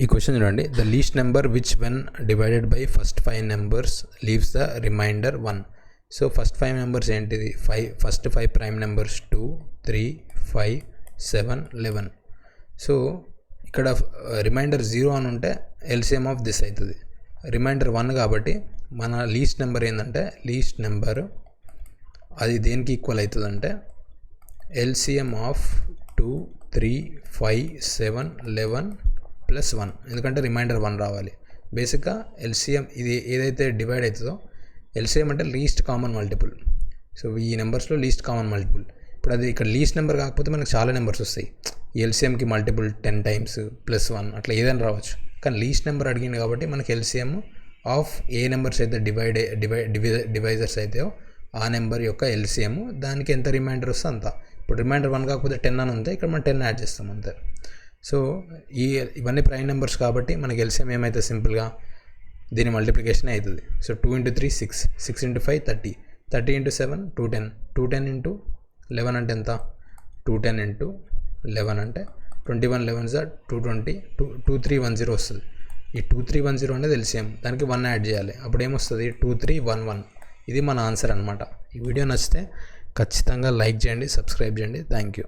ఈ క్వశ్చన్ చూడండి. The least number which when divided by first 5 numbers leaves the remainder 1. So first 5 numbers ఏంటిది? First 5 prime numbers 2, 3, 5, 7, 11. So ఇక్కడ remainder 0 అని ఉంటే LCM of this అవుతుంది. Remainder 1 కాబట్టి మన లీస్ట్ నెంబర్ ఏంటంటే లీస్ట్ నెంబర్ అది దేనికి ఈక్వల్ అవుతుంది అంటే ఎల్సిఎం ఆఫ్ 2, 3, 5, 7, 11 ప్లస్ 1. ఎందుకంటే రిమైండర్ 1 రావాలి. బేసిక్గా ఎల్సిఎం ఇది ఏదైతే డివైడ్ అవుతుందో ఎల్సిఎం అంటే లీస్ట్ కామన్ మల్టిపుల్. సో ఈ నెంబర్స్లో లీస్ట్ కామన్ మల్టిపుల్. ఇప్పుడు అది ఇక్కడ లీస్ట్ నెంబర్ కాకపోతే మనకు చాలా నెంబర్స్ వస్తాయి. ఈ ఎల్సిఎంకి మల్టిపుల్ 10 టైమ్స్ ప్లస్ 1 అట్లా ఏదైనా రావచ్చు. కానీ లీస్ట్ నెంబర్ అడిగింది కాబట్టి మనకి ఎల్సిఎం ఆఫ్ ఏ నెంబర్స్ అయితే డివైజర్స్ అయితాయో ఆ నెంబర్ యొక్క ఎల్సిఎం, దానికి ఎంత రిమైండర్ వస్తే అంత. ఇప్పుడు రిమైండర్ 1 కాకపోతే 10 అని ఉంటే ఇక్కడ మనం 10 యాడ్ చేస్తాం అంతే. సో ఇవన్నీ ప్రైమ్ నెంబర్స్ కాబట్టి మనకి ఎల్సిఎం ఏమైతే సింపుల్గా దీని మల్టిప్లికేషన్ అవుతుంది. సో 2 × 3 6, 6 × 5 30, 30 × 7 210, 210 × 11 అంటే ఎంత? 210 × 11 అంటే 21 11 220, 2310 వస్తుంది. ఈ 2310 అనేది ఎల్సిఎం, దానికి 1 యాడ్ చేయాలి. అప్పుడు ఏమొస్తుంది? 2311. ఇది మన ఆన్సర్ అనమాట. ఈ వీడియో నచ్చితే ఖచ్చితంగా లైక్ చేయండి, సబ్స్క్రైబ్ చేయండి. Thank you.